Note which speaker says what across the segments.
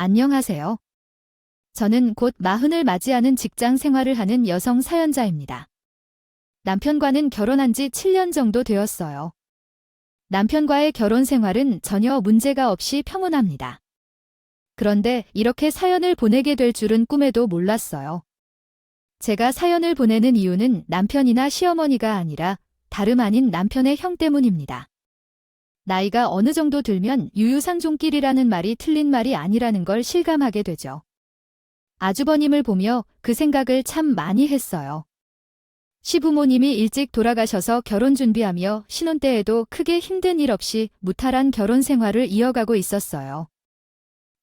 Speaker 1: 안녕하세요. 저는 곧 40을 맞이하는 직장 생활을 하는 여성 사연자입니다. 남편과는 결혼한 지 7년 정도 되었어요. 남편과의 결혼 생활은 전혀 문제가 없이 평온합니다. 그런데 이렇게 사연을 보내게 될 줄은 꿈에도 몰랐어요. 제가 사연을 보내는 이유는 남편이나 시어머니가 아니라 다름 아닌 남편의 형 때문입니다. 나이가 어느 정도 들면 유유상종길이라는 말이 틀린 말이 아니라는 걸 실감하게 되죠. 아주버님을 보며 그 생각을 참 많이 했어요. 시부모님이 일찍 돌아가셔서 결혼 준비하며 신혼 때에도 크게 힘든 일 없이 무탈한 결혼 생활을 이어가고 있었어요.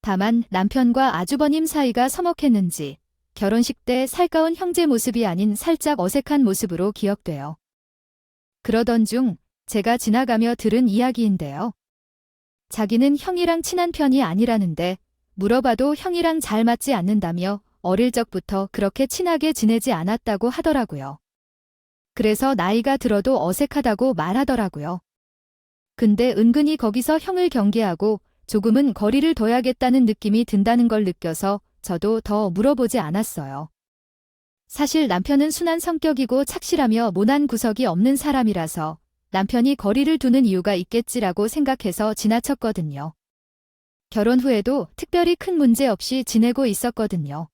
Speaker 1: 다만 남편과 아주버님 사이가 서먹했는지 결혼식 때 살가운 형제 모습이 아닌 살짝 어색한 모습으로 기억돼요. 그러던 중 제가 지나가며 들은 이야기인데요. 자기는 형이랑 친한 편이 아니라는데 물어봐도 형이랑 잘 맞지 않는다며 어릴 적부터 그렇게 친하게 지내지 않았다고 하더라고요. 그래서 나이가 들어도 어색하다고 말하더라고요. 근데 은근히 거기서 형을 경계하고 조금은 거리를 둬야겠다는 느낌이 든다는 걸 느껴서 저도 더 물어보지 않았어요. 사실 남편은 순한 성격이고 착실하며 모난 구석이 없는 사람이라서 남편이 거리를 두는 이유가 있겠지라고 생각해서 지나쳤거든요. 결혼 후에도 특별히 큰 문제 없이 지내고 있었거든요.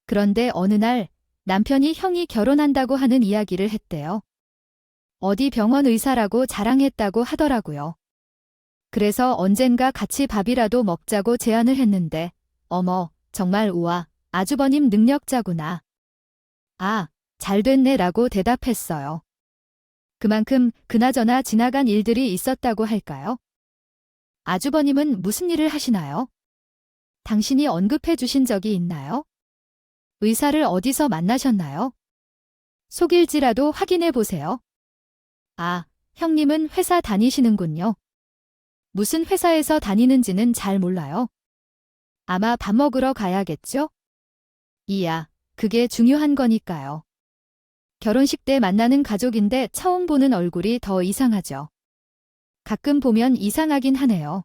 Speaker 1: 그런데 어느 날 남편이 형이 결혼한다고 하는 이야기를 했대요. 어디 병원 의사라고 자랑했다고 하더라고요. 그래서 언젠가 같이 밥이라도 먹자고 제안을 했는데 어머, 정말 우와, 아주버님 능력자구나. 아, 잘됐네 라고 대답했어요. 그만큼 그나저나 지나간 일들이 있었다고 할까요? 아주버님은 무슨 일을 하시나요? 당신이 언급해 주신 적이 있나요? 의사를 어디서 만나셨나요? 속일지라도 확인해 보세요. 아, 형님은 회사 다니시는군요. 무슨 회사에서 다니는지는 잘 몰라요. 아마 밥 먹으러 가야겠죠? 이야, 그게 중요한 거니까요. 결혼식 때 만나는 가족인데 처음 보는 얼굴이 더 이상하죠. 가끔 보면 이상하긴 하네요.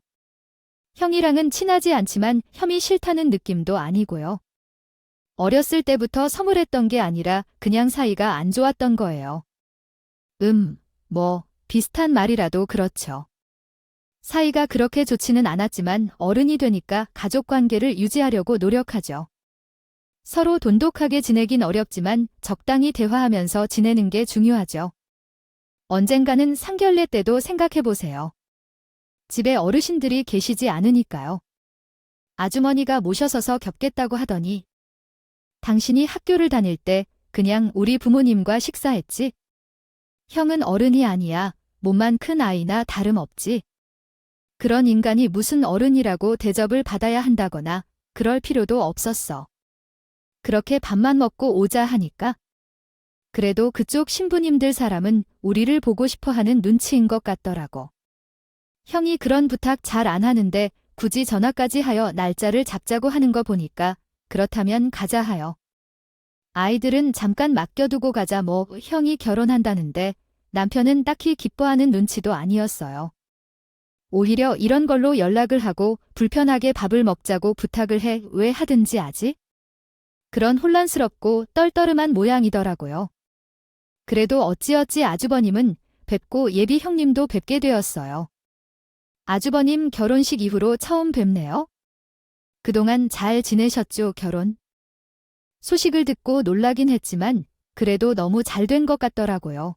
Speaker 1: 형이랑은 친하지 않지만 형이 싫다는 느낌도 아니고요. 어렸을 때부터 서물했던 게 아니라 그냥 사이가 안 좋았던 거예요. 비슷한 말이라도 그렇죠. 사이가 그렇게 좋지는 않았지만 어른이 되니까 가족 관계를 유지하려고 노력하죠. 서로 돈독하게 지내긴 어렵지만 적당히 대화하면서 지내는 게 중요하죠. 언젠가는 상견례 때도 생각해보세요. 집에 어르신들이 계시지 않으니까요. 아주머니가 모셔서서 겹겠다고 하더니 당신이 학교를 다닐 때 그냥 우리 부모님과 식사했지? 형은 어른이 아니야. 몸만 큰 아이나 다름없지. 그런 인간이 무슨 어른이라고 대접을 받아야 한다거나 그럴 필요도 없었어. 그렇게 밥만 먹고 오자 하니까. 그래도 그쪽 신부님들 사람은 우리를 보고 싶어 하는 눈치인 것 같더라고. 형이 그런 부탁 잘 안 하는데 굳이 전화까지 하여 날짜를 잡자고 하는 거 보니까 그렇다면 가자 하여. 아이들은 잠깐 맡겨두고 가자 형이 결혼한다는데 남편은 딱히 기뻐하는 눈치도 아니었어요. 오히려 이런 걸로 연락을 하고 불편하게 밥을 먹자고 부탁을 해 왜 하든지 하지? 그런 혼란스럽고 떨떠름한 모양이더라고요. 그래도 어찌어찌 아주버님은 뵙고 예비 형님도 뵙게 되었어요. 아주버님 결혼식 이후로 처음 뵙네요. 그동안 잘 지내셨죠, 결혼? 소식을 듣고 놀라긴 했지만 그래도 너무 잘 된 것 같더라고요.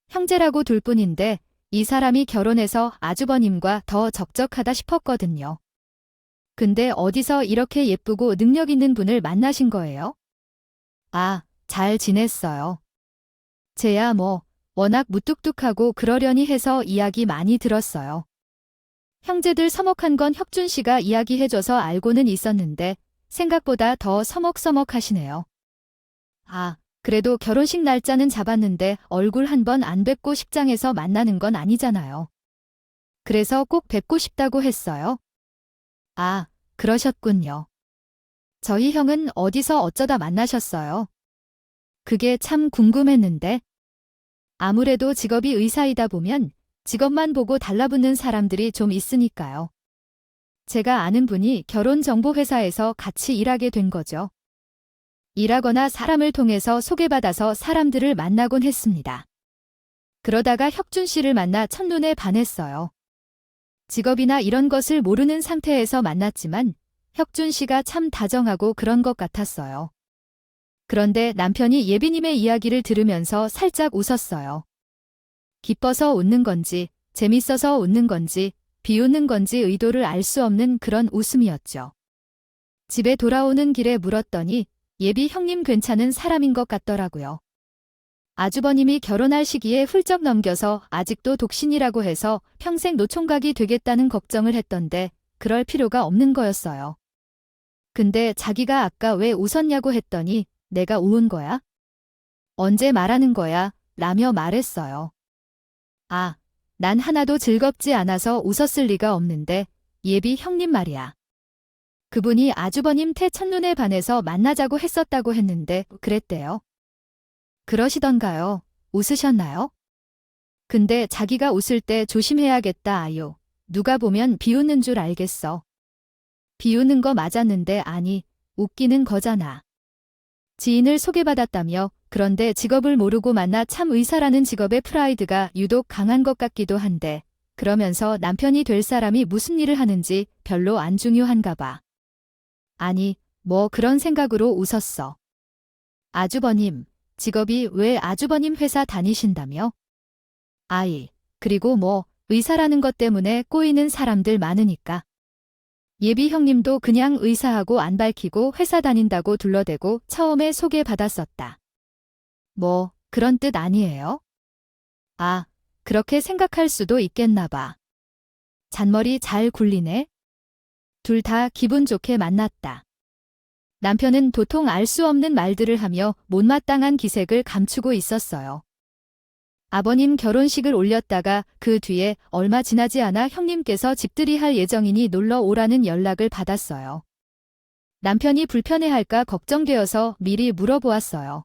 Speaker 1: 형제라고 둘 뿐인데 이 사람이 결혼해서 아주버님과 더 적적하다 싶었거든요. 근데 어디서 이렇게 예쁘고 능력 있는 분을 만나신 거예요? 아, 잘 지냈어요. 쟤야 워낙 무뚝뚝하고 그러려니 해서 이야기 많이 들었어요. 형제들 서먹한 건 혁준 씨가 이야기해줘서 알고는 있었는데 생각보다 더 서먹서먹하시네요. 아, 그래도 결혼식 날짜는 잡았는데 얼굴 한 번 안 뵙고 식장에서 만나는 건 아니잖아요. 그래서 꼭 뵙고 싶다고 했어요. 아, 그러셨군요. 저희 형은 어디서 어쩌다 만나셨어요? 그게 참 궁금했는데. 아무래도 직업이 의사이다 보면 직업만 보고 달라붙는 사람들이 좀 있으니까요. 제가 아는 분이 결혼정보회사에서 같이 일하게 된 거죠. 일하거나 사람을 통해서 소개받아서 사람들을 만나곤 했습니다. 그러다가 혁준 씨를 만나 첫눈에 반했어요. 직업이나 이런 것을 모르는 상태에서 만났지만 혁준 씨가 참 다정하고 그런 것 같았어요. 그런데 남편이 예비님의 이야기를 들으면서 살짝 웃었어요. 기뻐서 웃는 건지, 재밌어서 웃는 건지, 비웃는 건지 의도를 알 수 없는 그런 웃음이었죠. 집에 돌아오는 길에 물었더니 예비 형님 괜찮은 사람인 것 같더라고요. 아주버님이 결혼할 시기에 훌쩍 넘겨서 아직도 독신이라고 해서 평생 노총각이 되겠다는 걱정을 했던데 그럴 필요가 없는 거였어요. 근데 자기가 아까 왜 웃었냐고 했더니 내가 우은 거야? 언제 말하는 거야? 라며 말했어요. 아, 난 하나도 즐겁지 않아서 웃었을 리가 없는데 예비 형님 말이야. 그분이 아주버님 태 첫눈에 반해서 만나자고 했었다고 했는데 그랬대요. 그러시던가요? 웃으셨나요? 근데 자기가 웃을 때 조심해야겠다 아요. 누가 보면 비웃는 줄 알겠어. 비웃는 거 맞았는데 아니, 웃기는 거잖아. 지인을 소개받았다며 그런데 직업을 모르고 만나 참 의사라는 직업의 프라이드가 유독 강한 것 같기도 한데 그러면서 남편이 될 사람이 무슨 일을 하는지 별로 안 중요한가 봐. 아니, 뭐 그런 생각으로 웃었어. 아주버님, 직업이 왜 아주버님 회사 다니신다며? 아이, 그리고 뭐 의사라는 것 때문에 꼬이는 사람들 많으니까. 예비 형님도 그냥 의사하고 안 밝히고 회사 다닌다고 둘러대고 처음에 소개받았었다. 뭐 그런 뜻 아니에요? 아, 그렇게 생각할 수도 있겠나 봐. 잔머리 잘 굴리네. 둘 다 기분 좋게 만났다. 남편은 도통 알 수 없는 말들을 하며 못마땅한 기색을 감추고 있었어요. 아버님 결혼식을 올렸다가 그 뒤에 얼마 지나지 않아 형님께서 집들이 할 예정이니 놀러 오라는 연락을 받았어요. 남편이 불편해할까 걱정되어서 미리 물어보았어요.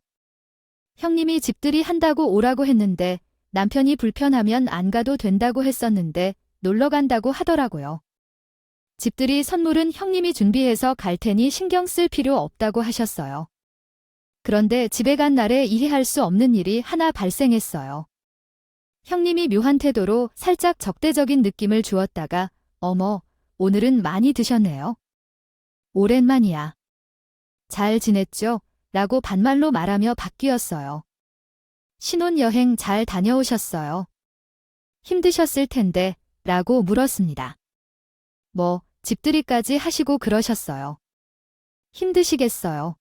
Speaker 1: 형님이 집들이 한다고 오라고 했는데 남편이 불편하면 안 가도 된다고 했었는데 놀러 간다고 하더라고요. 집들이 선물은 형님이 준비해서 갈 테니 신경 쓸 필요 없다고 하셨어요. 그런데 집에 간 날에 이해할 수 없는 일이 하나 발생했어요. 형님이 묘한 태도로 살짝 적대적인 느낌을 주었다가 어머, 오늘은 많이 드셨네요. 오랜만이야. 잘 지냈죠? 라고 반말로 말하며 바뀌었어요. 신혼여행 잘 다녀오셨어요? 힘드셨을 텐데 라고 물었습니다. 뭐 집들이까지 하시고 그러셨어요. 힘드시겠어요.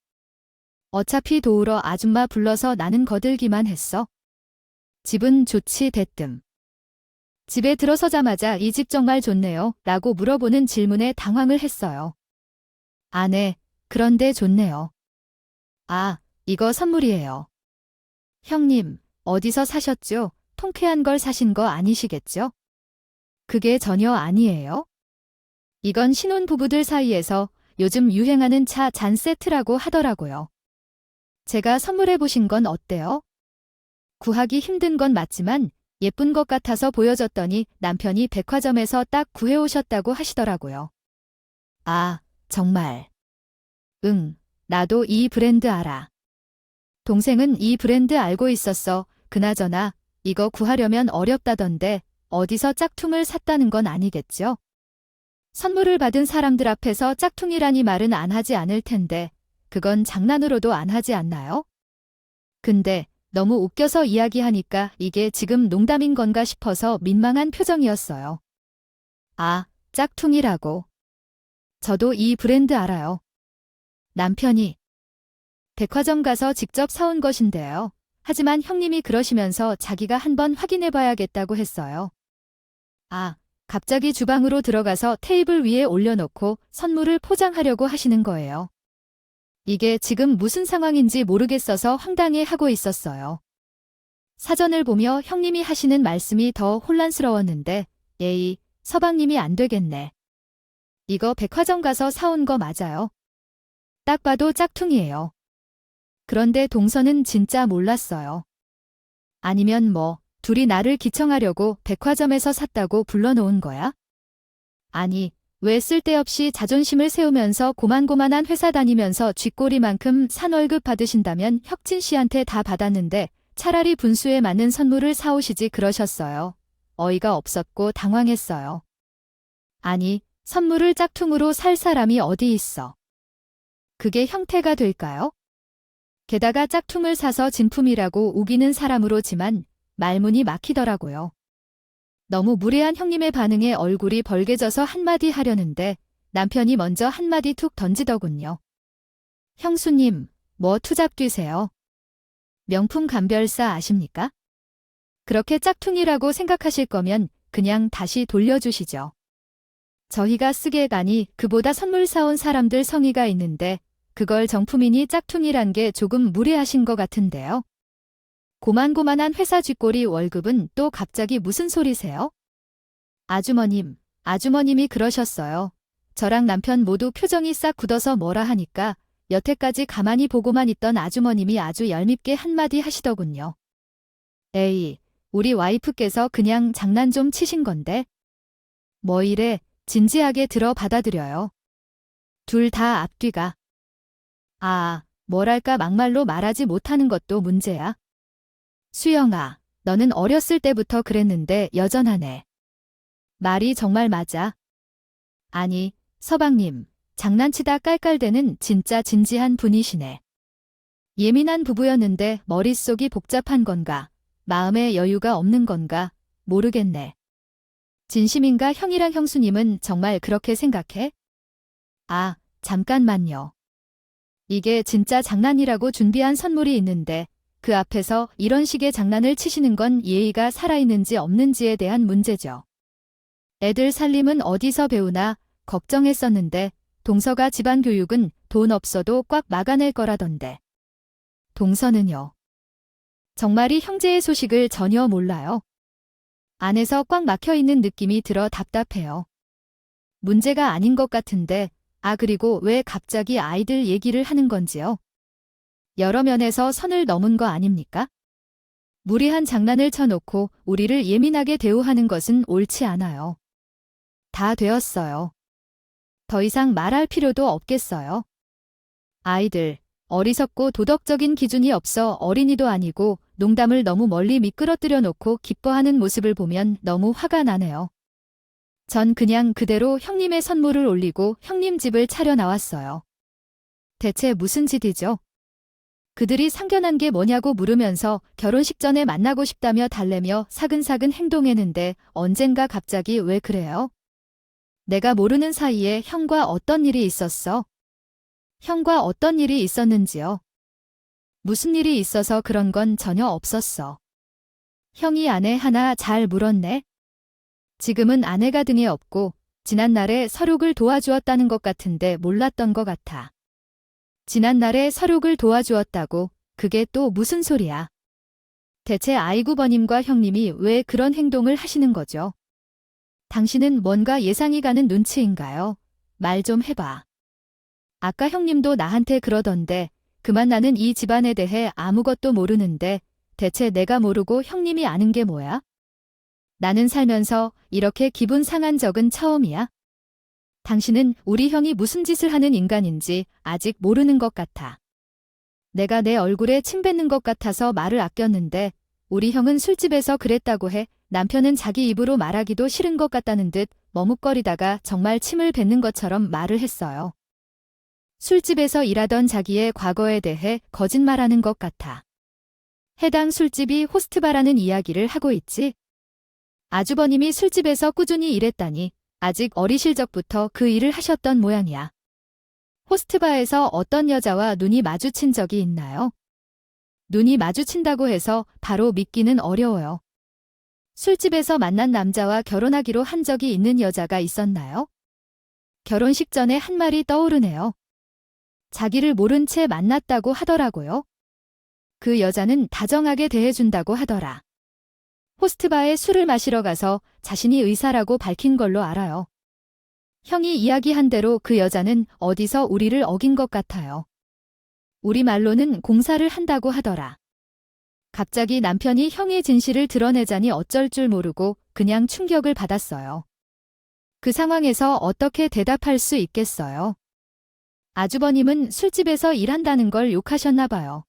Speaker 1: 어차피 도우러 아줌마 불러서 나는 거들기만 했어. 집은 좋지 대뜸. 집에 들어서자마자 이 집 정말 좋네요 라고 물어보는 질문에 당황을 했어요. 아, 네. 그런데 좋네요. 아, 이거 선물이에요. 형님, 어디서 사셨죠? 통쾌한 걸 사신 거 아니시겠죠? 그게 전혀 아니에요. 이건 신혼부부들 사이에서 요즘 유행하는 차 잔 세트라고 하더라고요. 제가 선물해 보신 건 어때요? 구하기 힘든 건 맞지만 예쁜 것 같아서 보여줬더니 남편이 백화점에서 딱 구해오셨다고 하시더라고요. 아, 정말. 응, 나도 이 브랜드 알아. 동생은 이 브랜드 알고 있었어. 그나저나 이거 구하려면 어렵다던데 어디서 짝퉁을 샀다는 건 아니겠죠? 선물을 받은 사람들 앞에서 짝퉁이라니 말은 안 하지 않을 텐데 그건 장난으로도 안 하지 않나요? 근데 너무 웃겨서 이야기하니까 이게 지금 농담인 건가 싶어서 민망한 표정이었어요. 아, 짝퉁이라고. 저도 이 브랜드 알아요. 남편이 백화점 가서 직접 사온 것인데요. 하지만 형님이 그러시면서 자기가 한번 확인해봐야겠다고 했어요. 아, 갑자기 주방으로 들어가서 테이블 위에 올려놓고 선물을 포장하려고 하시는 거예요. 이게 지금 무슨 상황인지 모르겠어서 황당해 하고 있었어요. 사전을 보며 형님이 하시는 말씀이 더 혼란스러웠는데 에이, 서방님이 안 되겠네. 이거 백화점 가서 사온 거 맞아요? 딱 봐도 짝퉁이에요. 그런데 동서는 진짜 몰랐어요. 아니면 뭐 둘이 나를 기청하려고 백화점에서 샀다고 불러놓은 거야? 아니, 왜 쓸데없이 자존심을 세우면서 고만고만한 회사 다니면서 쥐꼬리만큼 산 월급 받으신다면 혁진 씨한테 다 받았는데 차라리 분수에 맞는 선물을 사오시지 그러셨어요. 어이가 없었고 당황했어요. 아니, 선물을 짝퉁으로 살 사람이 어디 있어. 그게 형태가 될까요? 게다가 짝퉁을 사서 진품이라고 우기는 사람으로지만 말문이 막히더라고요. 너무 무례한 형님의 반응에 얼굴이 벌개져서 한마디 하려는데 남편이 먼저 한마디 툭 던지더군요. 형수님, 뭐 투잡 뛰세요? 명품 감별사 아십니까? 그렇게 짝퉁이라고 생각하실 거면 그냥 다시 돌려주시죠. 저희가 쓰게 가니 그보다 선물 사온 사람들 성의가 있는데 그걸 정품이니 짝퉁이란 게 조금 무례하신 것 같은데요. 고만고만한 회사 쥐꼬리 월급은 또 갑자기 무슨 소리세요? 아주머님이 그러셨어요. 저랑 남편 모두 표정이 싹 굳어서 뭐라 하니까 여태까지 가만히 보고만 있던 아주머님이 아주 얄밉게 한마디 하시더군요. 에이, 우리 와이프께서 그냥 장난 좀 치신 건데. 뭐 이래, 진지하게 들어 받아들여요. 둘 다 앞뒤가. 뭐랄까 막말로 말하지 못하는 것도 문제야. 수영아, 너는 어렸을 때부터 그랬는데 여전하네. 말이 정말 맞아. 아니, 서방님, 장난치다 깔깔대는 진짜 진지한 분이시네. 예민한 부부였는데 머릿속이 복잡한 건가, 마음에 여유가 없는 건가, 모르겠네. 진심인가 형이랑 형수님은 정말 그렇게 생각해? 잠깐만요. 이게 진짜 장난이라고 준비한 선물이 있는데 그 앞에서 이런 식의 장난을 치시는 건 예의가 살아있는지 없는지에 대한 문제죠. 애들 살림은 어디서 배우나 걱정했었는데 동서가 집안 교육은 돈 없어도 꽉 막아낼 거라던데. 동서는요? 정말이 형제의 소식을 전혀 몰라요. 안에서 꽉 막혀있는 느낌이 들어 답답해요. 문제가 아닌 것 같은데 그리고 왜 갑자기 아이들 얘기를 하는 건지요? 여러 면에서 선을 넘은 거 아닙니까? 무리한 장난을 쳐놓고 우리를 예민하게 대우하는 것은 옳지 않아요. 다 되었어요. 더 이상 말할 필요도 없겠어요. 아이들, 어리석고 도덕적인 기준이 없어 어린이도 아니고 농담을 너무 멀리 미끄러뜨려 놓고 기뻐하는 모습을 보면 너무 화가 나네요. 전 그냥 그대로 형님의 선물을 올리고 형님 집을 차려 나왔어요. 대체 무슨 짓이죠? 그들이 상견한 게 뭐냐고 물으면서 결혼식 전에 만나고 싶다며 달래며 사근사근 행동했는데 언젠가 갑자기 왜 그래요? 내가 모르는 사이에 형과 어떤 일이 있었어? 형과 어떤 일이 있었는지요? 무슨 일이 있어서 그런 건 전혀 없었어. 형이 아내 하나 잘 물었네. 지금은 아내가 등에 업고 지난날에 서륙을 도와주었다는 것 같은데 몰랐던 것 같아. 지난날에 서륙을 도와주었다고 그게 또 무슨 소리야? 대체 아이구버님과 형님이 왜 그런 행동을 하시는 거죠? 당신은 뭔가 예상이 가는 눈치인가요? 말 좀 해봐. 아까 형님도 나한테 그러던데 그만 나는 이 집안에 대해 아무것도 모르는데 대체 내가 모르고 형님이 아는 게 뭐야? 나는 살면서 이렇게 기분 상한 적은 처음이야. 당신은 우리 형이 무슨 짓을 하는 인간인지 아직 모르는 것 같아. 내가 내 얼굴에 침 뱉는 것 같아서 말을 아꼈는데 우리 형은 술집에서 그랬다고 해 남편은 자기 입으로 말하기도 싫은 것 같다는 듯 머뭇거리다가 정말 침을 뱉는 것처럼 말을 했어요. 술집에서 일하던 자기의 과거에 대해 거짓말하는 것 같아. 해당 술집이 호스트바라는 이야기를 하고 있지. 아주버님이 술집에서 꾸준히 일했다니 아직 어리실 적부터 그 일을 하셨던 모양이야. 호스트바에서 어떤 여자와 눈이 마주친 적이 있나요? 눈이 마주친다고 해서 바로 믿기는 어려워요. 술집에서 만난 남자와 결혼하기로 한 적이 있는 여자가 있었나요? 결혼식 전에 한 말이 떠오르네요. 자기를 모른 채 만났다고 하더라고요. 그 여자는 다정하게 대해준다고 하더라. 호스트바에 술을 마시러 가서 자신이 의사라고 밝힌 걸로 알아요. 형이 이야기한 대로 그 여자는 어디서 우리를 어긴 것 같아요. 우리말로는 공사를 한다고 하더라. 갑자기 남편이 형의 진실을 드러내자니 어쩔 줄 모르고 그냥 충격을 받았어요. 그 상황에서 어떻게 대답할 수 있겠어요? 아주버님은 술집에서 일한다는 걸 욕하셨나 봐요.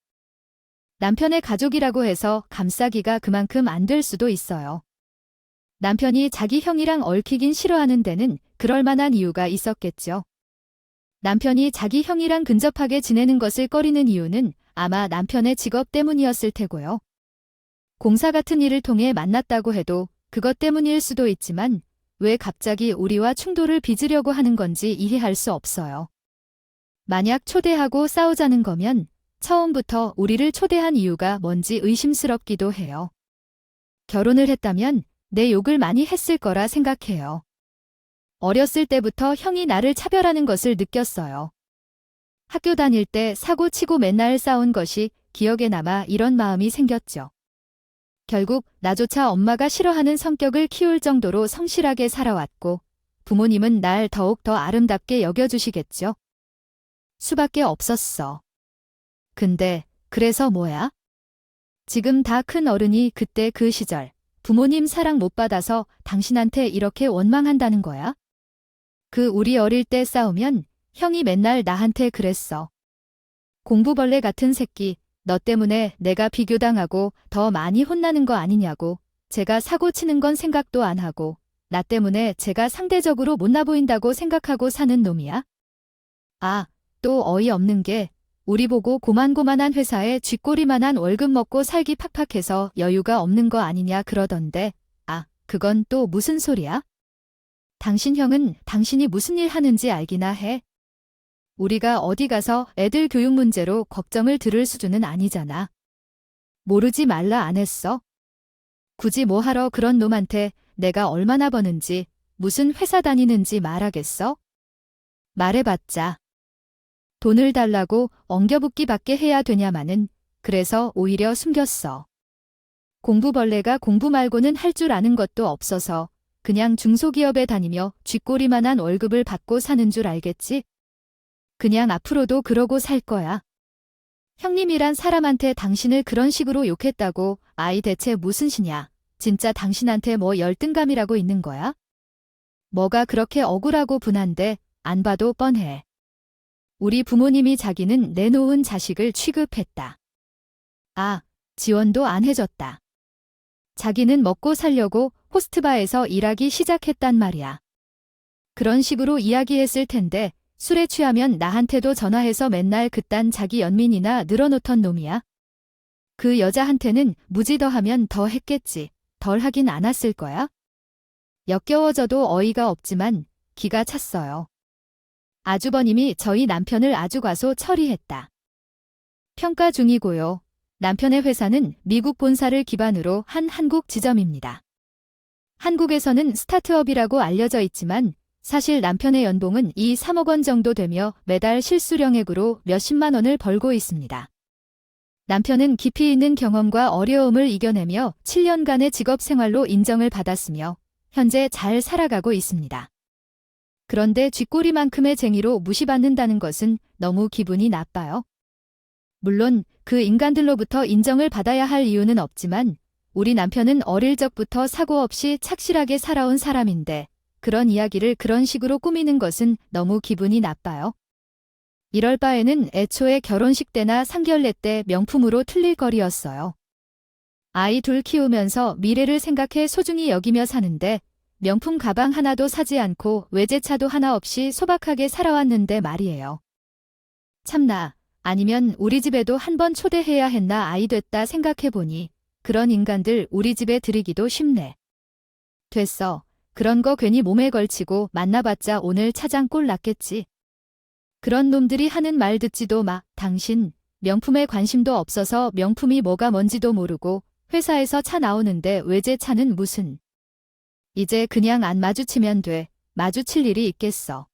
Speaker 1: 남편의 가족이라고 해서 감싸기가 그만큼 안 될 수도 있어요. 남편이 자기 형이랑 얽히긴 싫어하는 데는 그럴 만한 이유가 있었겠죠. 남편이 자기 형이랑 근접하게 지내는 것을 꺼리는 이유는 아마 남편의 직업 때문이었을 테고요. 공사 같은 일을 통해 만났다고 해도 그것 때문일 수도 있지만 왜 갑자기 우리와 충돌을 빚으려고 하는 건지 이해할 수 없어요. 만약 초대하고 싸우자는 거면 처음부터 우리를 초대한 이유가 뭔지 의심스럽기도 해요. 결혼을 했다면 내 욕을 많이 했을 거라 생각해요. 어렸을 때부터 형이 나를 차별하는 것을 느꼈어요. 학교 다닐 때 사고 치고 맨날 싸운 것이 기억에 남아 이런 마음이 생겼죠. 결국 나조차 엄마가 싫어하는 성격을 키울 정도로 성실하게 살아왔고 부모님은 날 더욱 더 아름답게 여겨주시겠죠. 수밖에 없었어. 근데 그래서 뭐야? 지금 다 큰 어른이 그때 그 시절 부모님 사랑 못 받아서 당신한테 이렇게 원망한다는 거야? 그 우리 어릴 때 싸우면 형이 맨날 나한테 그랬어. 공부벌레 같은 새끼, 너 때문에 내가 비교당하고 더 많이 혼나는 거 아니냐고. 제가 사고 치는 건 생각도 안 하고 나 때문에 제가 상대적으로 못나 보인다고 생각하고 사는 놈이야? 아, 또 어이없는 게 우리 보고 고만고만한 회사에 쥐꼬리만한 월급 먹고 살기 팍팍해서 여유가 없는 거 아니냐 그러던데. 아, 그건 또 무슨 소리야? 당신 형은 당신이 무슨 일 하는지 알기나 해? 우리가 어디 가서 애들 교육 문제로 걱정을 들을 수준은 아니잖아. 모르지 말라 안 했어? 굳이 뭐 하러 그런 놈한테 내가 얼마나 버는지, 무슨 회사 다니는지 말하겠어? 말해봤자 돈을 달라고 엉겨붙기밖에 해야 되냐마는. 그래서 오히려 숨겼어. 공부벌레가 공부 말고는 할 줄 아는 것도 없어서 그냥 중소기업에 다니며 쥐꼬리만한 월급을 받고 사는 줄 알겠지? 그냥 앞으로도 그러고 살 거야. 형님이란 사람한테 당신을 그런 식으로 욕했다고. 아이 대체 무슨 시냐? 진짜 당신한테 뭐 열등감이라고 있는 거야? 뭐가 그렇게 억울하고 분한데 안 봐도 뻔해. 우리 부모님이 자기는 내놓은 자식을 취급했다. 아, 지원도 안 해줬다. 자기는 먹고 살려고 호스트바에서 일하기 시작했단 말이야. 그런 식으로 이야기했을 텐데 술에 취하면 나한테도 전화해서 맨날 그딴 자기 연민이나 늘어놓던 놈이야. 그 여자한테는 무지 더하면 더 했겠지. 덜 하긴 않았을 거야. 역겨워져도 어이가 없지만 기가 찼어요. 아주버님이 저희 남편을 아주 과소 처리했다. 평가 중이고요. 남편의 회사는 미국 본사를 기반으로 한 한국 지점입니다. 한국에서는 스타트업이라고 알려져 있지만 사실 남편의 연봉은 2, 3억 원 정도 되며 매달 실수령액으로 몇십만 원을 벌고 있습니다. 남편은 깊이 있는 경험과 어려움을 이겨내며 7년간의 직업 생활로 인정을 받았으며 현재 잘 살아가고 있습니다. 그런데 쥐꼬리만큼의 쟁의로 무시받는다는 것은 너무 기분이 나빠요. 물론 그 인간들로부터 인정을 받아야 할 이유는 없지만 우리 남편은 어릴 적부터 사고 없이 착실하게 살아온 사람인데 그런 이야기를 그런 식으로 꾸미는 것은 너무 기분이 나빠요. 이럴 바에는 애초에 결혼식 때나 상견례 때 명품으로 틀릴 거리였어요. 아이 둘 키우면서 미래를 생각해 소중히 여기며 사는데 명품 가방 하나도 사지 않고 외제차도 하나 없이 소박하게 살아왔는데 말이에요. 참나, 아니면 우리 집에도 한번 초대해야 했나. 아이 됐다 생각해보니 그런 인간들 우리 집에 들이기도 쉽네. 됐어. 그런 거 괜히 몸에 걸치고 만나봤자 오늘 차장꼴 났겠지. 그런 놈들이 하는 말 듣지도 마. 당신 명품에 관심도 없어서 명품이 뭐가 뭔지도 모르고 회사에서 차 나오는데 외제차는 무슨. 이제 그냥 안 마주치면 돼. 마주칠 일이 있겠어.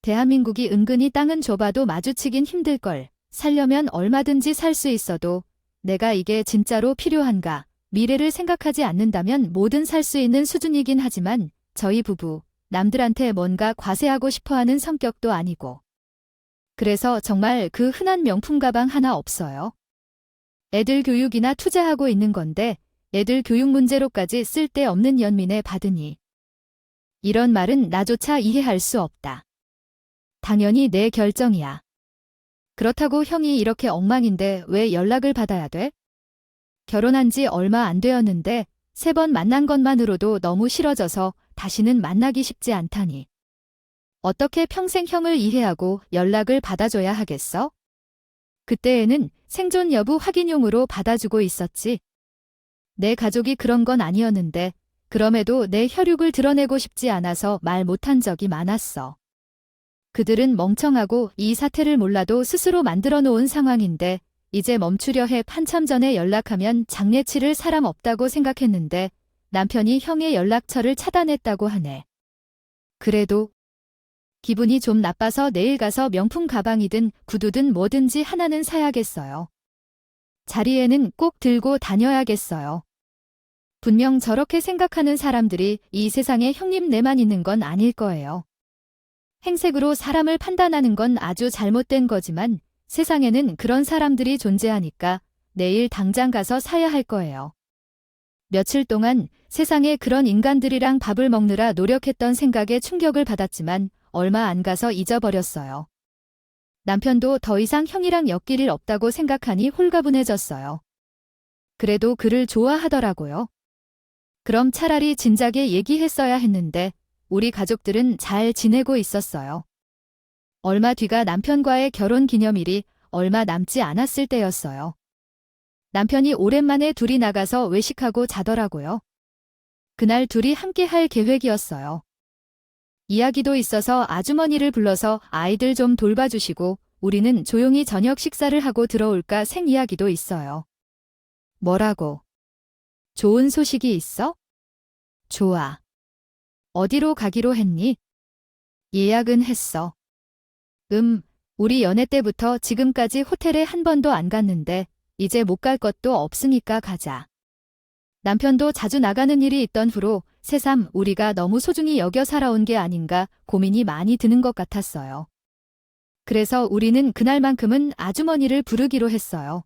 Speaker 1: 대한민국이 은근히 땅은 좁아도 마주치긴 힘들걸. 살려면 얼마든지 살 수 있어도 내가 이게 진짜로 필요한가. 미래를 생각하지 않는다면 뭐든 살 수 있는 수준이긴 하지만 저희 부부 남들한테 뭔가 과세하고 싶어하는 성격도 아니고. 그래서 정말 그 흔한 명품 가방 하나 없어요. 애들 교육이나 투자하고 있는 건데 애들 교육 문제로까지 쓸데없는 연민에 받으니. 이런 말은 나조차 이해할 수 없다. 당연히 내 결정이야. 그렇다고 형이 이렇게 엉망인데 왜 연락을 받아야 돼? 결혼한 지 얼마 안 되었는데 3번 만난 것만으로도 너무 싫어져서 다시는 만나기 쉽지 않다니. 어떻게 평생 형을 이해하고 연락을 받아줘야 하겠어? 그때에는 생존 여부 확인용으로 받아주고 있었지. 내 가족이 그런 건 아니었는데 그럼에도 내 혈육을 드러내고 싶지 않아서 말 못한 적이 많았어. 그들은 멍청하고 이 사태를 몰라도 스스로 만들어 놓은 상황인데 이제 멈추려 해 한참 전에 연락하면 장례 치를 사람 없다고 생각했는데 남편이 형의 연락처를 차단했다고 하네. 그래도 기분이 좀 나빠서 내일 가서 명품 가방이든 구두든 뭐든지 하나는 사야겠어요. 자리에는 꼭 들고 다녀야겠어요. 분명 저렇게 생각하는 사람들이 이 세상에 형님네만 있는 건 아닐 거예요. 행색으로 사람을 판단하는 건 아주 잘못된 거지만 세상에는 그런 사람들이 존재하니까 내일 당장 가서 사야 할 거예요. 며칠 동안 세상에 그런 인간들이랑 밥을 먹느라 노력했던 생각에 충격을 받았지만 얼마 안 가서 잊어버렸어요. 남편도 더 이상 형이랑 엮일 일 없다고 생각하니 홀가분해졌어요. 그래도 그를 좋아하더라고요. 그럼 차라리 진작에 얘기했어야 했는데 우리 가족들은 잘 지내고 있었어요. 얼마 뒤가 남편과의 결혼 기념일이 얼마 남지 않았을 때였어요. 남편이 오랜만에 둘이 나가서 외식하고 자더라고요. 그날 둘이 함께 할 계획이었어요. 이야기도 있어서 아주머니를 불러서 아이들 좀 돌봐주시고 우리는 조용히 저녁 식사를 하고 들어올까 생 이야기도 있어요. 뭐라고? 좋은 소식이 있어? 좋아. 어디로 가기로 했니? 예약은 했어. 우리 연애 때부터 지금까지 호텔에 한 번도 안 갔는데 이제 못 갈 것도 없으니까 가자. 남편도 자주 나가는 일이 있던 후로 새삼 우리가 너무 소중히 여겨 살아온 게 아닌가 고민이 많이 드는 것 같았어요. 그래서 우리는 그날만큼은 아주머니를 부르기로 했어요.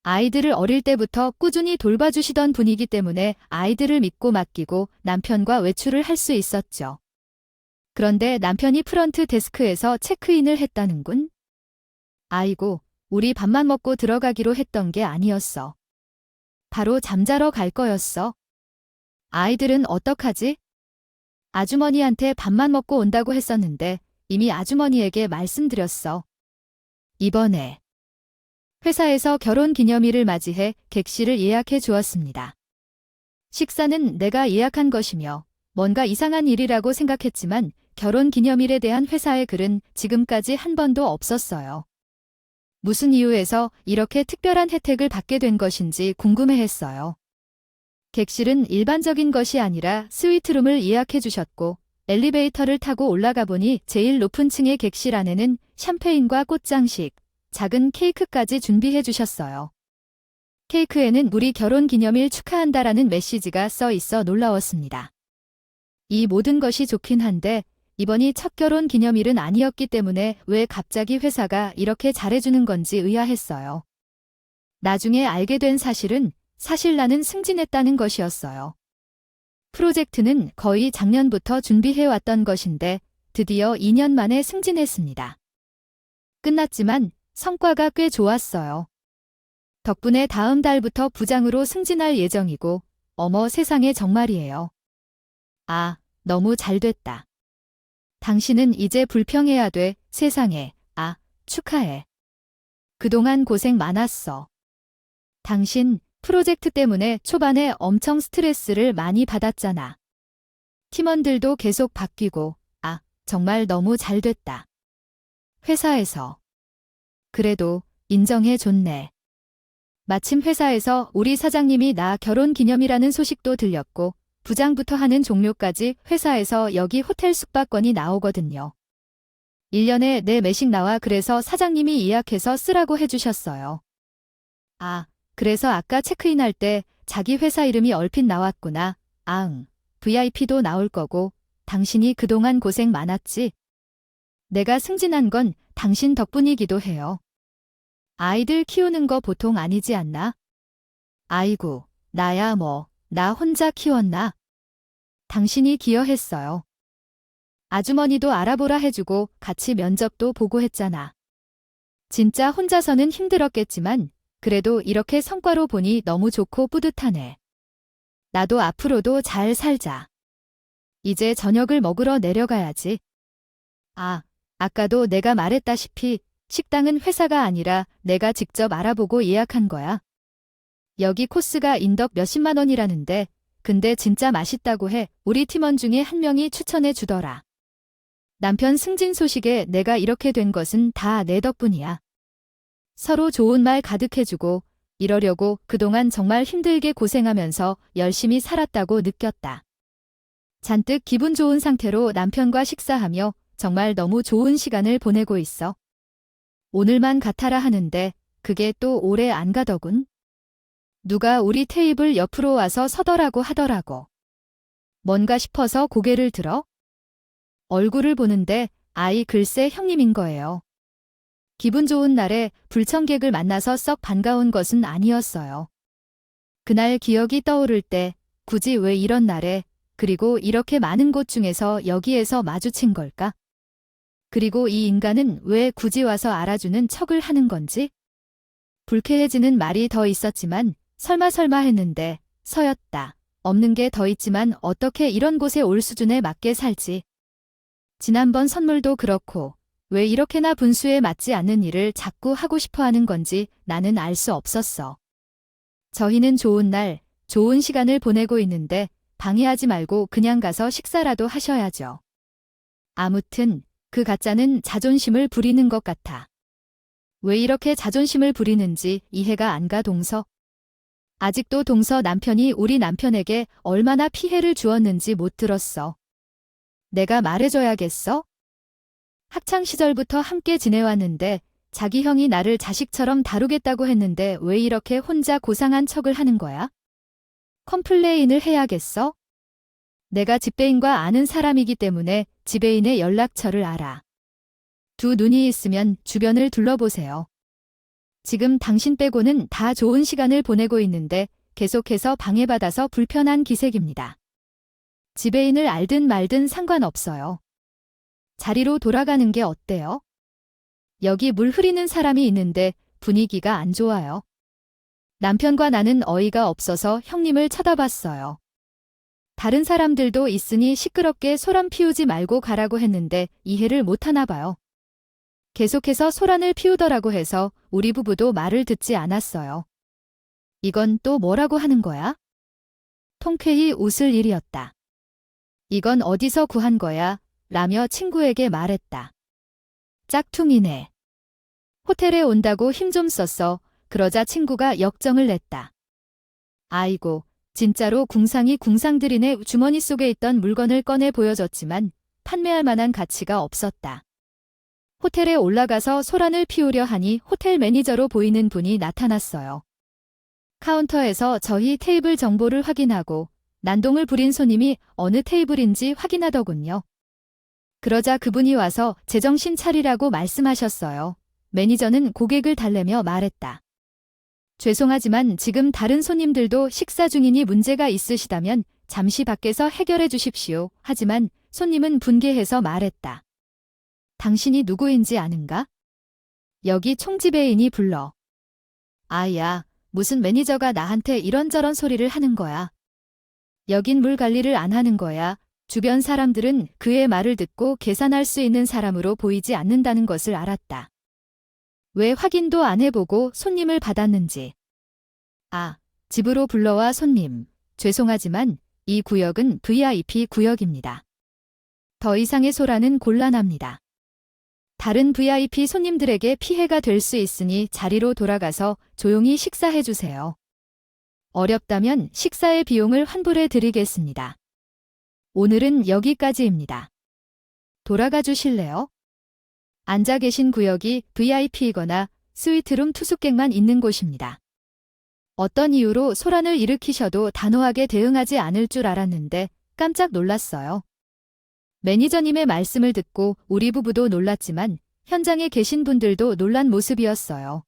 Speaker 1: 아이들을 어릴 때부터 꾸준히 돌봐주시던 분이기 때문에 아이들을 믿고 맡기고 남편과 외출을 할 수 있었죠. 그런데 남편이 프런트 데스크에서 체크인을 했다는군? 아이고, 우리 밥만 먹고 들어가기로 했던 게 아니었어. 바로 잠자러 갈 거였어. 아이들은 어떡하지? 아주머니한테 밥만 먹고 온다고 했었는데 이미 아주머니에게 말씀드렸어. 이번에 회사에서 결혼 기념일을 맞이해 객실을 예약해 주었습니다. 식사는 내가 예약한 것이며 뭔가 이상한 일이라고 생각했지만 결혼 기념일에 대한 회사의 글은 지금까지 한 번도 없었어요. 무슨 이유에서 이렇게 특별한 혜택을 받게 된 것인지 궁금해했어요. 객실은 일반적인 것이 아니라 스위트룸을 예약해 주셨고 엘리베이터를 타고 올라가 보니 제일 높은 층의 객실 안에는 샴페인과 꽃장식, 작은 케이크까지 준비해 주셨어요. 케이크에는 우리 결혼 기념일 축하한다라는 메시지가 써 있어 놀라웠습니다. 이 모든 것이 좋긴 한데 이번이 첫 결혼 기념일은 아니었기 때문에 왜 갑자기 회사가 이렇게 잘해주는 건지 의아했어요. 나중에 알게 된 사실은 사실 나는 승진했다는 것이었어요. 프로젝트는 거의 작년부터 준비해왔던 것인데 드디어 2년 만에 승진했습니다. 끝났지만 성과가 꽤 좋았어요. 덕분에 다음 달부터 부장으로 승진할 예정이고 어머 세상에 정말이에요. 아, 너무 잘됐다. 당신은 이제 불평해야 돼. 세상에. 아, 축하해. 그동안 고생 많았어. 당신 프로젝트 때문에 초반에 엄청 스트레스를 많이 받았잖아. 팀원들도 계속 바뀌고, 아, 정말 너무 잘됐다. 회사에서. 그래도 인정해줬네. 마침 회사에서 우리 사장님이 나 결혼 기념이라는 소식도 들렸고, 부장부터 하는 종료까지 회사에서 여기 호텔 숙박권이 나오거든요. 1년에 내 매식 나와 그래서 사장님이 예약해서 쓰라고 해주셨어요. 아, 그래서 아까 체크인할 때 자기 회사 이름이 얼핏 나왔구나. 아응, VIP도 나올 거고 당신이 그동안 고생 많았지? 내가 승진한 건 당신 덕분이기도 해요. 아이들 키우는 거 보통 아니지 않나? 아이고, 나야 뭐, 나 혼자 키웠나? 당신이 기여했어요. 아주머니도 알아보라 해주고 같이 면접도 보고 했잖아. 진짜 혼자서는 힘들었겠지만 그래도 이렇게 성과로 보니 너무 좋고 뿌듯하네. 나도 앞으로도 잘 살자. 이제 저녁을 먹으러 내려가야지. 아, 아까도 내가 말했다시피 식당은 회사가 아니라 내가 직접 알아보고 예약한 거야. 여기 코스가 인덕 몇십만 원이라는데 근데 진짜 맛있다고 해. 우리 팀원 중에 한 명이 추천해 주더라. 남편 승진 소식에 내가 이렇게 된 것은 다 내 덕분이야. 서로 좋은 말 가득해주고 이러려고 그동안 정말 힘들게 고생하면서 열심히 살았다고 느꼈다. 잔뜩 기분 좋은 상태로 남편과 식사하며 정말 너무 좋은 시간을 보내고 있어. 오늘만 같아라 하는데 그게 또 오래 안 가더군. 누가 우리 테이블 옆으로 와서 서더라고 하더라고. 뭔가 싶어서 고개를 들어 얼굴을 보는데 아이 글쎄 형님인 거예요. 기분 좋은 날에 불청객을 만나서 썩 반가운 것은 아니었어요. 그날 기억이 떠오를 때 굳이 왜 이런 날에 그리고 이렇게 많은 곳 중에서 여기에서 마주친 걸까? 그리고 이 인간은 왜 굳이 와서 알아주는 척을 하는 건지? 불쾌해지는 말이 더 있었지만 설마 했는데 서였다. 없는 게 더 있지만 어떻게 이런 곳에 올 수준에 맞게 살지? 지난번 선물도 그렇고 왜 이렇게나 분수에 맞지 않는 일을 자꾸 하고 싶어 하는 건지 나는 알 수 없었어. 저희는 좋은 날, 좋은 시간을 보내고 있는데 방해하지 말고 그냥 가서 식사라도 하셔야죠. 아무튼 그 가짜는 자존심을 부리는 것 같아. 왜 이렇게 자존심을 부리는지 이해가 안 가 동서. 아직도 동서 남편이 우리 남편에게 얼마나 피해를 주었는지 못 들었어. 내가 말해줘야겠어? 학창 시절부터 함께 지내왔는데 자기 형이 나를 자식처럼 다루겠다고 했는데 왜 이렇게 혼자 고상한 척을 하는 거야? 컴플레인을 해야겠어? 내가 집배인과 아는 사람이기 때문에 지배인의 연락처를 알아. 두 눈이 있으면 주변을 둘러보세요. 지금 당신 빼고는 다 좋은 시간을 보내고 있는데 계속해서 방해받아서 불편한 기색입니다. 지배인을 알든 말든 상관없어요. 자리로 돌아가는 게 어때요? 여기 물 흐리는 사람이 있는데 분위기가 안 좋아요. 남편과 나는 어이가 없어서 형님을 쳐다봤어요. 다른 사람들도 있으니 시끄럽게 소란 피우지 말고 가라고 했는데 이해를 못하나 봐요. 계속해서 소란을 피우더라고 해서 우리 부부도 말을 듣지 않았어요. 이건 또 뭐라고 하는 거야? 통쾌히 웃을 일이었다. 이건 어디서 구한 거야? 라며 친구에게 말했다. 짝퉁이네. 호텔에 온다고 힘 좀 썼어. 그러자 친구가 역정을 냈다. 아이고, 진짜로 궁상들이네. 주머니 속에 있던 물건을 꺼내 보여줬지만 판매할 만한 가치가 없었다. 호텔에 올라가서 소란을 피우려 하니 호텔 매니저로 보이는 분이 나타났어요. 카운터에서 저희 테이블 정보를 확인하고 난동을 부린 손님이 어느 테이블인지 확인하더군요. 그러자 그분이 와서 제정신 차리라고 말씀하셨어요. 매니저는 고객을 달래며 말했다. 죄송하지만 지금 다른 손님들도 식사 중이니 문제가 있으시다면 잠시 밖에서 해결해 주십시오. 하지만 손님은 분개해서 말했다. 당신이 누구인지 아는가? 여기 총지배인이 불러. 아야, 무슨 매니저가 나한테 이런저런 소리를 하는 거야. 여긴 물 관리를 안 하는 거야. 주변 사람들은 그의 말을 듣고 계산할 수 있는 사람으로 보이지 않는다는 것을 알았다. 왜 확인도 안 해보고 손님을 받았는지. 아, 집으로 불러와 손님. 죄송하지만 이 구역은 VIP 구역입니다. 더 이상의 소란은 곤란합니다. 다른 VIP 손님들에게 피해가 될 수 있으니 자리로 돌아가서 조용히 식사해 주세요. 어렵다면 식사의 비용을 환불해 드리겠습니다. 오늘은 여기까지입니다. 돌아가 주실래요? 앉아 계신 구역이 VIP이거나 스위트룸 투숙객만 있는 곳입니다. 어떤 이유로 소란을 일으키셔도 단호하게 대응하지 않을 줄 알았는데 깜짝 놀랐어요. 매니저님의 말씀을 듣고 우리 부부도 놀랐지만 현장에 계신 분들도 놀란 모습이었어요.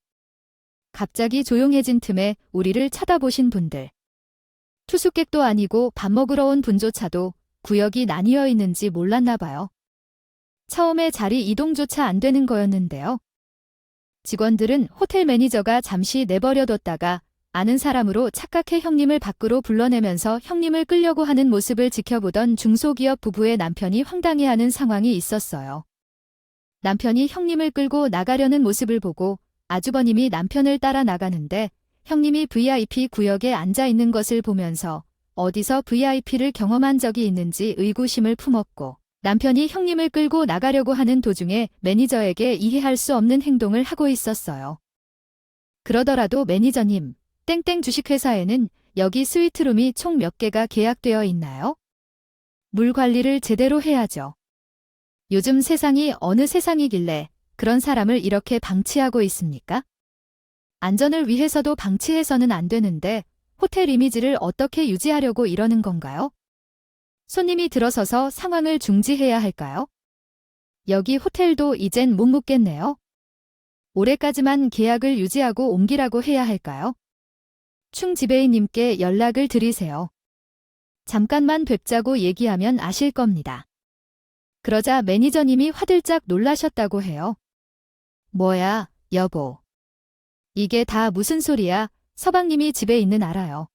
Speaker 1: 갑자기 조용해진 틈에 우리를 쳐다보신 분들. 투숙객도 아니고 밥 먹으러 온 분조차도 구역이 나뉘어 있는지 몰랐나 봐요. 처음에 자리 이동조차 안 되는 거였는데요. 직원들은 호텔 매니저가 잠시 내버려뒀다가 아는 사람으로 착각해 형님을 밖으로 불러내면서 형님을 끌려고 하는 모습을 지켜보던 중소기업 부부의 남편이 황당해하는 상황이 있었어요. 남편이 형님을 끌고 나가려는 모습을 보고 아주버님이 남편을 따라 나가는데 형님이 VIP 구역에 앉아 있는 것을 보면서 어디서 VIP를 경험한 적이 있는지 의구심을 품었고 남편이 형님을 끌고 나가려고 하는 도중에 매니저에게 이해할 수 없는 행동을 하고 있었어요. 그러더라도 매니저님, 땡땡 주식회사에는 여기 스위트룸이 총 몇 개가 계약되어 있나요? 물 관리를 제대로 해야죠. 요즘 세상이 어느 세상이길래 그런 사람을 이렇게 방치하고 있습니까? 안전을 위해서도 방치해서는 안 되는데 호텔 이미지를 어떻게 유지하려고 이러는 건가요? 손님이 들어서서 상황을 중지해야 할까요? 여기 호텔도 이젠 못 묵겠네요. 올해까지만 계약을 유지하고 옮기라고 해야 할까요? 충 지배인님께 연락을 드리세요. 잠깐만 뵙자고 얘기하면 아실 겁니다. 그러자 매니저님이 화들짝 놀라셨다고 해요. 뭐야, 여보. 이게 다 무슨 소리야? 서방님이 집에 있는 알아요.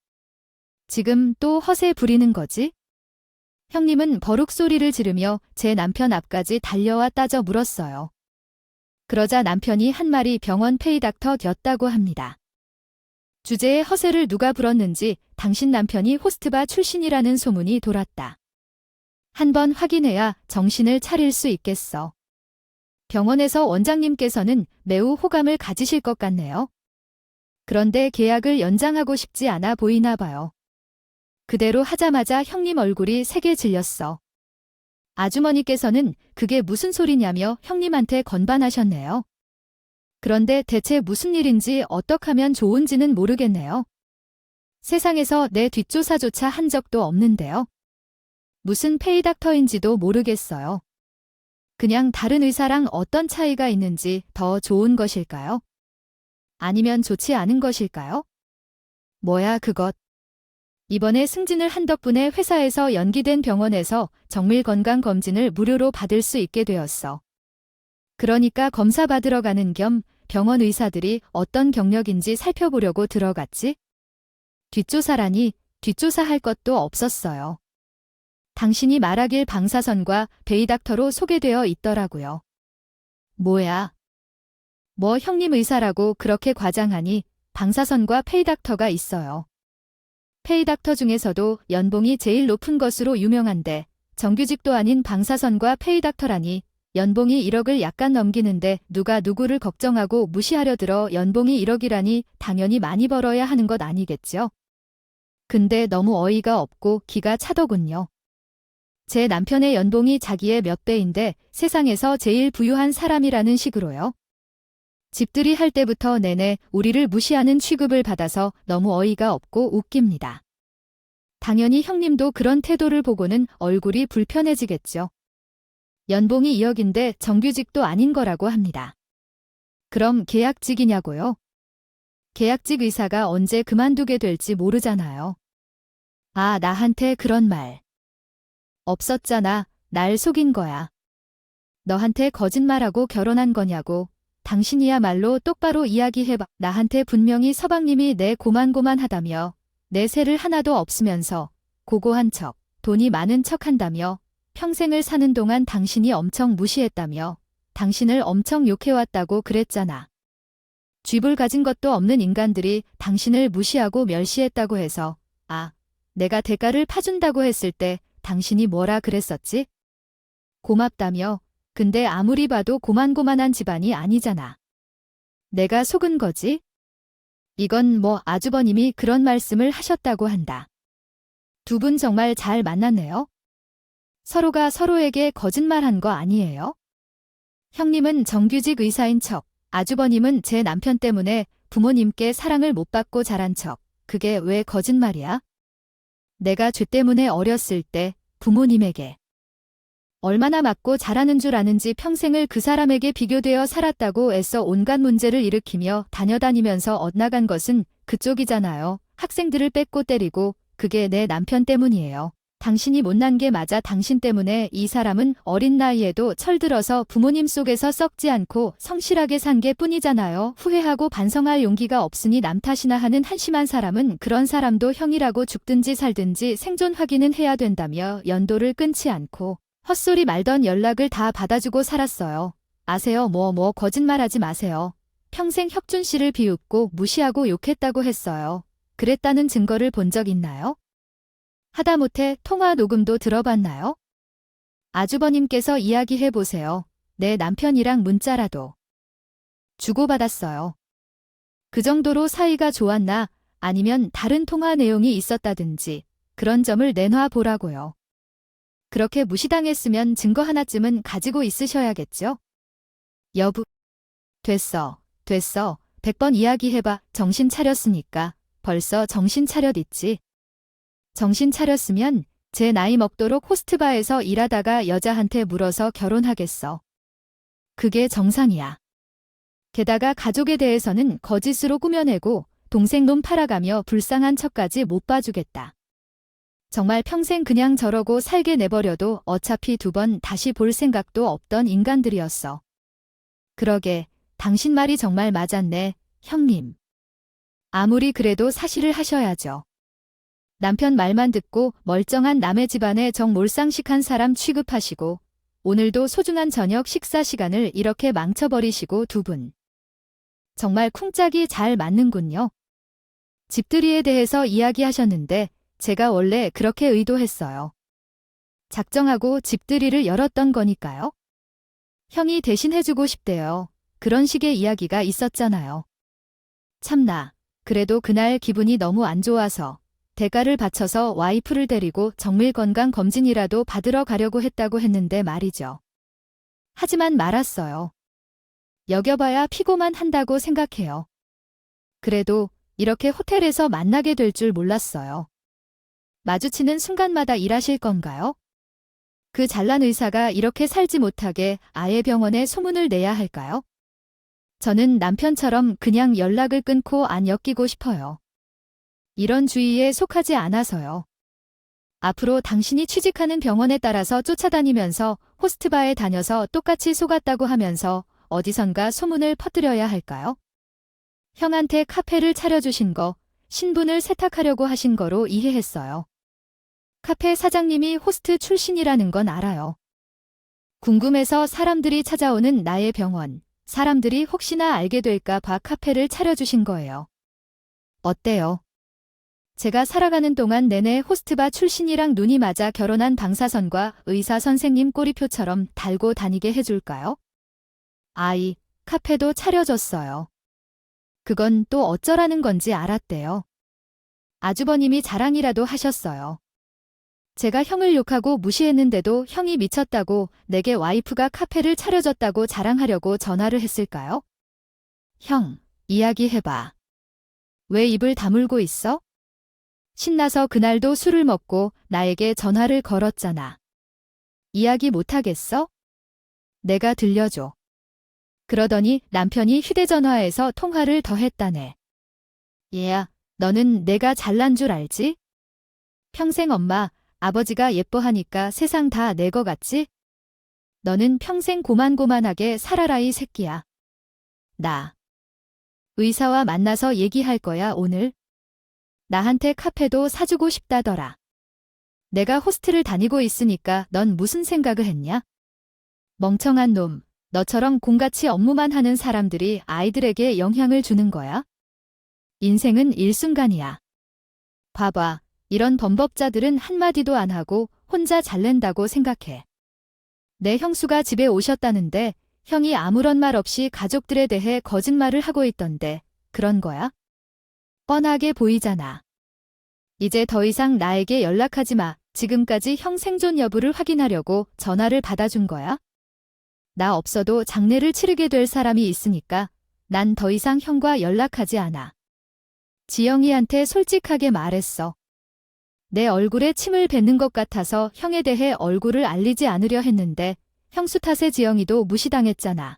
Speaker 1: 지금 또 허세 부리는 거지? 형님은 버룩 소리를 지르며 제 남편 앞까지 달려와 따져 물었어요. 그러자 남편이 한 말이 병원 페이닥터였다고 합니다. 주제에 허세를 누가 불었는지 당신 남편이 호스트바 출신이라는 소문이 돌았다. 한번 확인해야 정신을 차릴 수 있겠어. 병원에서 원장님께서는 매우 호감을 가지실 것 같네요. 그런데 계약을 연장하고 싶지 않아 보이나 봐요. 그대로 하자마자 형님 얼굴이 새게 질렸어. 아주머니께서는 그게 무슨 소리냐며 형님한테 건반하셨네요. 그런데 대체 무슨 일인지 어떡하면 좋은지는 모르겠네요. 세상에서 내 뒷조사조차 한 적도 없는데요. 무슨 페이닥터인지도 모르겠어요. 그냥 다른 의사랑 어떤 차이가 있는지 더 좋은 것일까요? 아니면 좋지 않은 것일까요? 뭐야 그것. 이번에 승진을 한 덕분에 회사에서 연기된 병원에서 정밀 건강 검진을 무료로 받을 수 있게 되었어. 그러니까 검사 받으러 가는 겸 병원 의사들이 어떤 경력인지 살펴보려고 들어갔지? 뒷조사라니 뒷조사할 것도 없었어요. 당신이 말하길 방사선과 베이닥터로 소개되어 있더라고요. 뭐야? 뭐 형님 의사라고 그렇게 과장하니 방사선과 페이닥터가 있어요. 페이닥터 중에서도 연봉이 제일 높은 것으로 유명한데 정규직도 아닌 방사선과 페이닥터라니 연봉이 1억을 약간 넘기는데 누가 누구를 걱정하고 무시하려 들어 연봉이 1억이라니 당연히 많이 벌어야 하는 것 아니겠죠? 근데 너무 어이가 없고 기가 차더군요. 제 남편의 연봉이 자기의 몇 배인데 세상에서 제일 부유한 사람이라는 식으로요. 집들이 할 때부터 내내 우리를 무시하는 취급을 받아서 너무 어이가 없고 웃깁니다. 당연히 형님도 그런 태도를 보고는 얼굴이 불편해지겠죠. 연봉이 2억인데 정규직도 아닌 거라고 합니다. 그럼 계약직이냐고요? 계약직 의사가 언제 그만두게 될지 모르잖아요. 아, 나한테 그런 말 없었잖아. 날 속인 거야. 너한테 거짓말하고 결혼한 거냐고. 당신이야말로 똑바로 이야기해봐. 나한테 분명히 서방님이 내 고만고만하다며 내 세를 하나도 없으면서 고고한 척, 돈이 많은 척한다며 평생을 사는 동안 당신이 엄청 무시했다며 당신을 엄청 욕해왔다고 그랬잖아. 쥐불 가진 것도 없는 인간들이 당신을 무시하고 멸시했다고 해서 내가 대가를 파준다고 했을 때 당신이 뭐라 그랬었지? 고맙다며. 근데 아무리 봐도 고만고만한 집안이 아니잖아. 내가 속은 거지? 이건 뭐 아주버님이 그런 말씀을 하셨다고 한다. 두 분 정말 잘 만났네요. 서로가 서로에게 거짓말한 거 아니에요? 형님은 정규직 의사인 척, 아주버님은 제 남편 때문에 부모님께 사랑을 못 받고 자란 척. 그게 왜 거짓말이야? 내가 죄 때문에 어렸을 때 부모님에게 얼마나 맞고 자라는 줄 아는지 평생을 그 사람에게 비교되어 살았다고 애써 온갖 문제를 일으키며 다녀다니면서 엇나간 것은 그쪽이잖아요. 학생들을 뺏고 때리고 그게 내 남편 때문이에요. 당신이 못난 게 맞아. 당신 때문에 이 사람은 어린 나이에도 철들어서 부모님 속에서 썩지 않고 성실하게 산 게 뿐이잖아요. 후회하고 반성할 용기가 없으니 남 탓이나 하는 한심한 사람은 그런 사람도 형이라고 죽든지 살든지 생존 확인은 해야 된다며 연도를 끊지 않고 헛소리 말던 연락을 다 받아주고 살았어요. 아세요? 거짓말하지 마세요. 평생 혁준 씨를 비웃고 무시하고 욕했다고 했어요. 그랬다는 증거를 본 적 있나요? 하다못해 통화 녹음도 들어봤나요? 아주버님께서 이야기해보세요. 내 남편이랑 문자라도 주고받았어요. 그 정도로 사이가 좋았나 아니면 다른 통화 내용이 있었다든지 그런 점을 내놔 보라고요. 그렇게 무시당했으면 증거 하나쯤은 가지고 있으셔야겠죠? 여부, 됐어. 100번 이야기해봐. 정신 차렸으니까. 벌써 정신 차렸있지. 정신 차렸으면 제 나이 먹도록 호스트바에서 일하다가 여자한테 물어서 결혼하겠어. 그게 정상이야. 게다가 가족에 대해서는 거짓으로 꾸며내고 동생 놈 팔아가며 불쌍한 척까지 못 봐주겠다. 정말 평생 그냥 저러고 살게 내버려도 어차피 2번 다시 볼 생각도 없던 인간들이었어. 그러게, 당신 말이 정말 맞았네, 형님. 아무리 그래도 사실을 하셔야죠. 남편 말만 듣고 멀쩡한 남의 집안에 정몰상식한 사람 취급하시고 오늘도 소중한 저녁 식사 시간을 이렇게 망쳐버리시고 2분. 정말 쿵짝이 잘 맞는군요. 집들이에 대해서 이야기하셨는데 제가 원래 그렇게 의도했어요. 작정하고 집들이를 열었던 거니까요. 형이 대신 해주고 싶대요. 그런 식의 이야기가 있었잖아요. 참나, 그래도 그날 기분이 너무 안 좋아서 대가를 바쳐서 와이프를 데리고 정밀건강검진이라도 받으러 가려고 했다고 했는데 말이죠. 하지만 말았어요. 여겨봐야 피고만 한다고 생각해요. 그래도 이렇게 호텔에서 만나게 될 줄 몰랐어요. 마주치는 순간마다 일하실 건가요? 그 잘난 의사가 이렇게 살지 못하게 아예 병원에 소문을 내야 할까요? 저는 남편처럼 그냥 연락을 끊고 안 엮이고 싶어요. 이런 주의에 속하지 않아서요. 앞으로 당신이 취직하는 병원에 따라서 쫓아다니면서 호스트바에 다녀서 똑같이 속았다고 하면서 어디선가 소문을 퍼뜨려야 할까요? 형한테 카페를 차려주신 거, 신분을 세탁하려고 하신 거로 이해했어요. 카페 사장님이 호스트 출신이라는 건 알아요. 궁금해서 사람들이 찾아오는 나의 병원, 사람들이 혹시나 알게 될까 봐 카페를 차려주신 거예요. 어때요? 제가 살아가는 동안 내내 호스트바 출신이랑 눈이 맞아 결혼한 방사선과 의사 선생님 꼬리표처럼 달고 다니게 해줄까요? 아이, 카페도 차려줬어요. 그건 또 어쩌라는 건지 알았대요. 아주버님이 자랑이라도 하셨어요. 제가 형을 욕하고 무시했는데도 형이 미쳤다고 내게 와이프가 카페를 차려줬다고 자랑하려고 전화를 했을까요? 형, 이야기해봐. 왜 입을 다물고 있어? 신나서 그날도 술을 먹고 나에게 전화를 걸었잖아. 이야기 못하겠어? 내가 들려줘. 그러더니 남편이 휴대전화에서 통화를 더 했다네. 얘야, 너는 내가 잘난 줄 알지? 평생 엄마, 아버지가 예뻐하니까 세상 다 내 거 같지? 너는 평생 고만고만하게 살아라 이 새끼야. 나 의사와 만나서 얘기할 거야 오늘. 나한테 카페도 사주고 싶다더라. 내가 호스트를 다니고 있으니까 넌 무슨 생각을 했냐? 멍청한 놈, 너처럼 공같이 업무만 하는 사람들이 아이들에게 영향을 주는 거야? 인생은 일순간이야. 봐봐, 이런 범법자들은 한마디도 안 하고 혼자 잘낸다고 생각해. 내 형수가 집에 오셨다는데 형이 아무런 말 없이 가족들에 대해 거짓말을 하고 있던데 그런 거야? 뻔하게 보이잖아. 이제 더 이상 나에게 연락하지 마. 지금까지 형 생존 여부를 확인하려고 전화를 받아준 거야? 나 없어도 장례를 치르게 될 사람이 있으니까 난 더 이상 형과 연락하지 않아. 지영이한테 솔직하게 말했어. 내 얼굴에 침을 뱉는 것 같아서 형에 대해 얼굴을 알리지 않으려 했는데 형수 탓에 지영이도 무시당했잖아.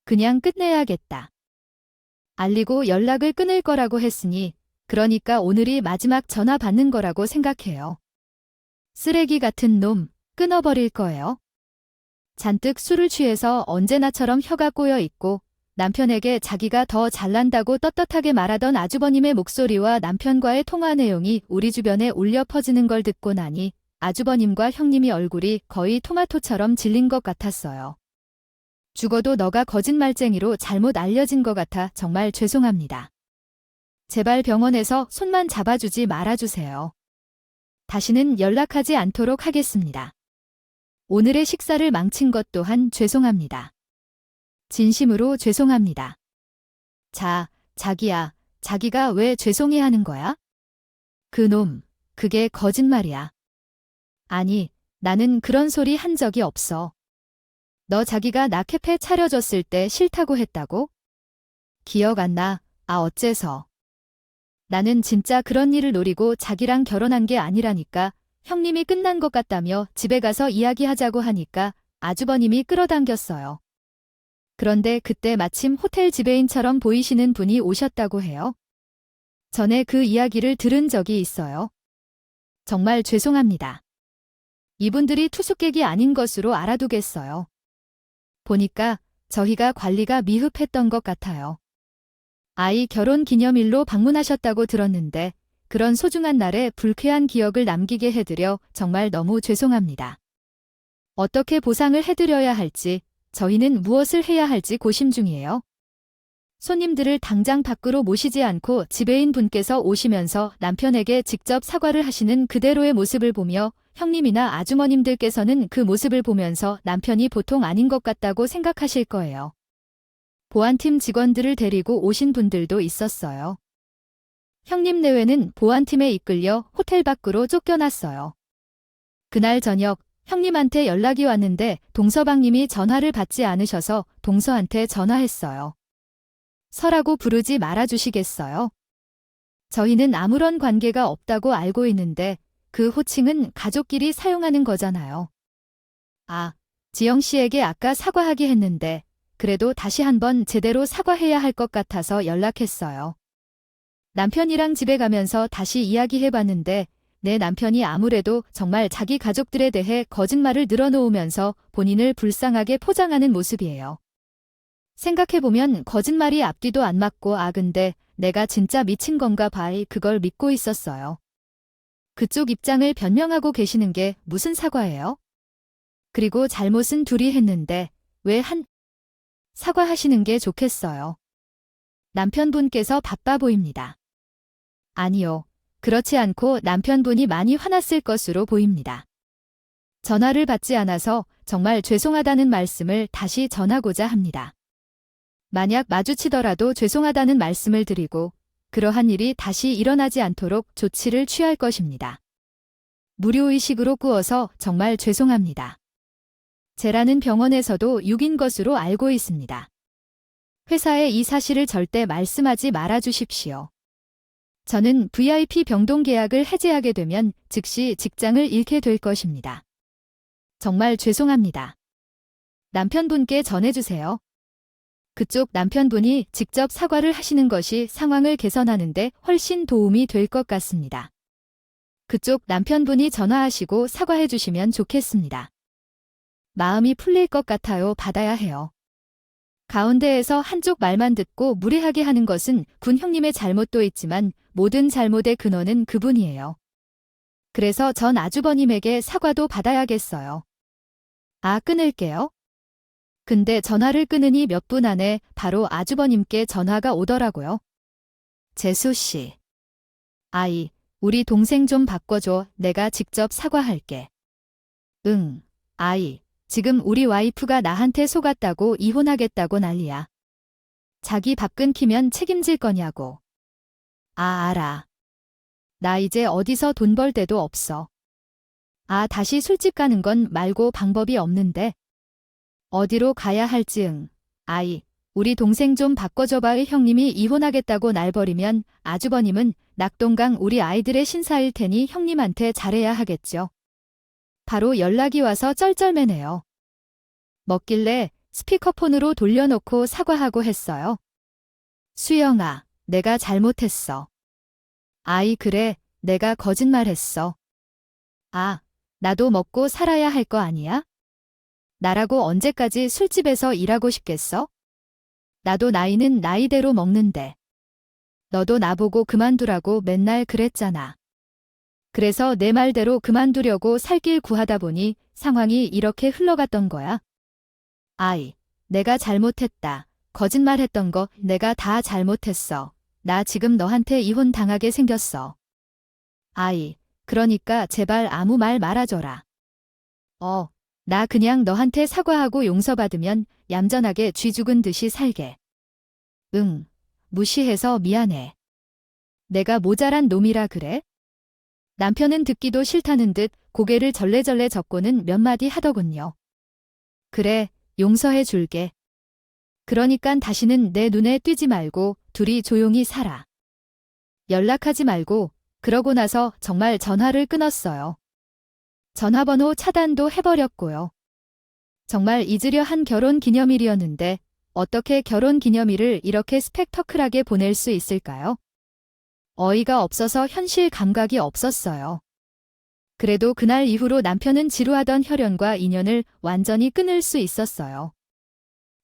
Speaker 1: 그냥 끝내야겠다. 알리고 연락을 끊을 거라고 했으니 그러니까 오늘이 마지막 전화 받는 거라고 생각해요. 쓰레기 같은 놈, 끊어버릴 거예요. 잔뜩 술을 취해서 언제나처럼 혀가 꼬여 있고 남편에게 자기가 더 잘난다고 떳떳하게 말하던 아주버님의 목소리와 남편과의 통화 내용이 우리 주변에 울려 퍼지는 걸 듣고 나니 아주버님과 형님이 얼굴이 거의 토마토처럼 질린 것 같았어요. 죽어도 너가 거짓말쟁이로 잘못 알려진 것 같아 정말 죄송합니다. 제발 병원에서 손만 잡아주지 말아주세요. 다시는 연락하지 않도록 하겠습니다. 오늘의 식사를 망친 것 또한 죄송합니다. 진심으로 죄송합니다. 자기야, 자기가 왜 죄송해하는 거야? 그놈, 그게 거짓말이야. 아니, 나는 그런 소리 한 적이 없어. 너 자기가 나 캐페 차려줬을 때 싫다고 했다고? 기억 안 나, 어째서. 나는 진짜 그런 일을 노리고 자기랑 결혼한 게 아니라니까. 형님이 끝난 것 같다며 집에 가서 이야기하자고 하니까 아주버님이 끌어당겼어요. 그런데 그때 마침 호텔 지배인처럼 보이시는 분이 오셨다고 해요. 전에 그 이야기를 들은 적이 있어요. 정말 죄송합니다. 이분들이 투숙객이 아닌 것으로 알아두겠어요. 보니까 저희가 관리가 미흡했던 것 같아요. 아이 결혼 기념일로 방문하셨다고 들었는데 그런 소중한 날에 불쾌한 기억을 남기게 해드려 정말 너무 죄송합니다. 어떻게 보상을 해드려야 할지, 저희는 무엇을 해야 할지 고심 중이에요. 손님들을 당장 밖으로 모시지 않고 지배인 분께서 오시면서 남편에게 직접 사과를 하시는 그대로의 모습을 보며 형님이나 아주머님들께서는 그 모습을 보면서 남편이 보통 아닌 것 같다고 생각하실 거예요. 보안팀 직원들을 데리고 오신 분들도 있었어요. 형님 내외는 보안팀에 이끌려 호텔 밖으로 쫓겨났어요. 그날 저녁 형님한테 연락이 왔는데 동서방님이 전화를 받지 않으셔서 동서한테 전화했어요. 서라고 부르지 말아주시겠어요? 저희는 아무런 관계가 없다고 알고 있는데 그 호칭은 가족끼리 사용하는 거잖아요. 지영 씨에게 아까 사과하기 했는데 그래도 다시 한번 제대로 사과해야 할 것 같아서 연락했어요. 남편이랑 집에 가면서 다시 이야기해봤는데 내 남편이 아무래도 정말 자기 가족들에 대해 거짓말을 늘어놓으면서 본인을 불쌍하게 포장하는 모습이에요. 생각해보면 거짓말이 앞뒤도 안 맞고 근데 내가 진짜 미친 건가 봐 그걸 믿고 있었어요. 그쪽 입장을 변명하고 계시는 게 무슨 사과예요? 그리고 잘못은 둘이 했는데 왜 사과하시는 게 좋겠어요. 남편분께서 바빠 보입니다. 아니요. 그렇지 않고 남편분이 많이 화났을 것으로 보입니다. 전화를 받지 않아서 정말 죄송하다는 말씀을 다시 전하고자 합니다. 만약 마주치더라도 죄송하다는 말씀을 드리고 그러한 일이 다시 일어나지 않도록 조치를 취할 것입니다. 무료의식으로 꾸어서 정말 죄송합니다. 제라는 병원에서도 6인 것으로 알고 있습니다. 회사에 이 사실을 절대 말씀하지 말아주십시오. 저는 VIP 병동 계약을 해지하게 되면 즉시 직장을 잃게 될 것입니다. 정말 죄송합니다. 남편분께 전해주세요. 그쪽 남편분이 직접 사과를 하시는 것이 상황을 개선하는데 훨씬 도움이 될 것 같습니다. 그쪽 남편분이 전화하시고 사과해 주시면 좋겠습니다. 마음이 풀릴 것 같아요. 받아야 해요. 가운데에서 한쪽 말만 듣고 무례하게 하는 것은 군 형님의 잘못도 있지만 모든 잘못의 근원은 그분이에요. 그래서 전 아주버님에게 사과도 받아야겠어요. 끊을게요. 근데 전화를 끊으니 몇 분 안에 바로 아주버님께 전화가 오더라고요. 재수 씨. 우리 동생 좀 바꿔줘. 내가 직접 사과할게. 응. 지금 우리 와이프가 나한테 속았다고 이혼하겠다고 난리야. 자기 밥 끊기면 책임질 거냐고. 알아. 나 이제 어디서 돈 벌 데도 없어. 다시 술집 가는 건 말고 방법이 없는데. 어디로 가야 할지 우리 동생 좀 바꿔줘봐. 형님이 이혼하겠다고 날 버리면 아주버님은 낙동강 우리 아이들의 신사일 테니 형님한테 잘해야 하겠죠. 바로 연락이 와서 쩔쩔매네요. 먹길래 스피커폰으로 돌려놓고 사과하고 했어요. 수영아, 내가 잘못했어. 그래, 내가 거짓말했어. 나도 먹고 살아야 할 거 아니야? 나라고 언제까지 술집에서 일하고 싶겠어? 나도 나이는 나이대로 먹는데. 너도 나보고 그만두라고 맨날 그랬잖아. 그래서 내 말대로 그만두려고 살 길 구하다 보니 상황이 이렇게 흘러갔던 거야. 아이, 내가 잘못했다. 거짓말했던 거 내가 다 잘못했어. 나 지금 너한테 이혼 당하게 생겼어. 아이, 그러니까 제발 아무 말 말아줘라. 나 그냥 너한테 사과하고 용서받으면 얌전하게 쥐 죽은 듯이 살게. 응, 무시해서 미안해. 내가 모자란 놈이라 그래? 남편은 듣기도 싫다는 듯 고개를 절레절레 젓고는 몇 마디 하더군요. 그래, 용서해 줄게. 그러니깐 다시는 내 눈에 띄지 말고 둘이 조용히 살아. 연락하지 말고. 그러고 나서 정말 전화를 끊었어요. 전화번호 차단도 해버렸고요. 정말 잊으려 한 결혼 기념일이었는데 어떻게 결혼 기념일을 이렇게 스펙터클하게 보낼 수 있을까요? 어이가 없어서 현실 감각이 없었어요. 그래도 그날 이후로 남편은 지루하던 혈연과 인연을 완전히 끊을 수 있었어요.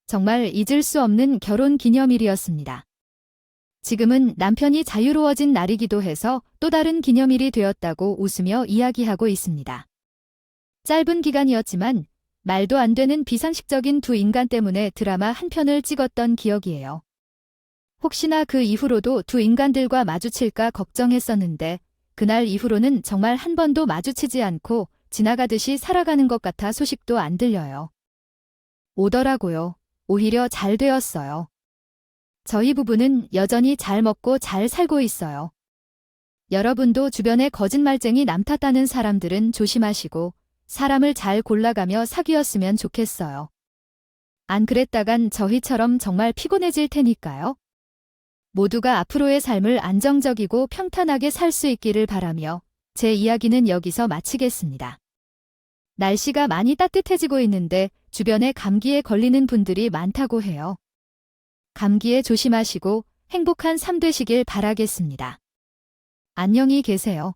Speaker 1: 정말 잊을 수 없는 결혼 기념일이었습니다. 지금은 남편이 자유로워진 날이기도 해서 또 다른 기념일이 되었다고 웃으며 이야기하고 있습니다. 짧은 기간이었지만 말도 안 되는 비상식적인 두 인간 때문에 드라마 한 편을 찍었던 기억이에요. 혹시나 그 이후로도 두 인간들과 마주칠까 걱정했었는데 그날 이후로는 정말 한 번도 마주치지 않고 지나가듯이 살아가는 것 같아 소식도 안 들려요. 오더라고요. 오히려 잘 되었어요. 저희 부부는 여전히 잘 먹고 잘 살고 있어요. 여러분도 주변에 거짓말쟁이 남 탓하는 사람들은 조심하시고 사람을 잘 골라가며 사귀었으면 좋겠어요. 안 그랬다간 저희처럼 정말 피곤해질 테니까요. 모두가 앞으로의 삶을 안정적이고 평탄하게 살 수 있기를 바라며 제 이야기는 여기서 마치겠습니다. 날씨가 많이 따뜻해지고 있는데 주변에 감기에 걸리는 분들이 많다고 해요. 감기에 조심하시고 행복한 삶 되시길 바라겠습니다. 안녕히 계세요.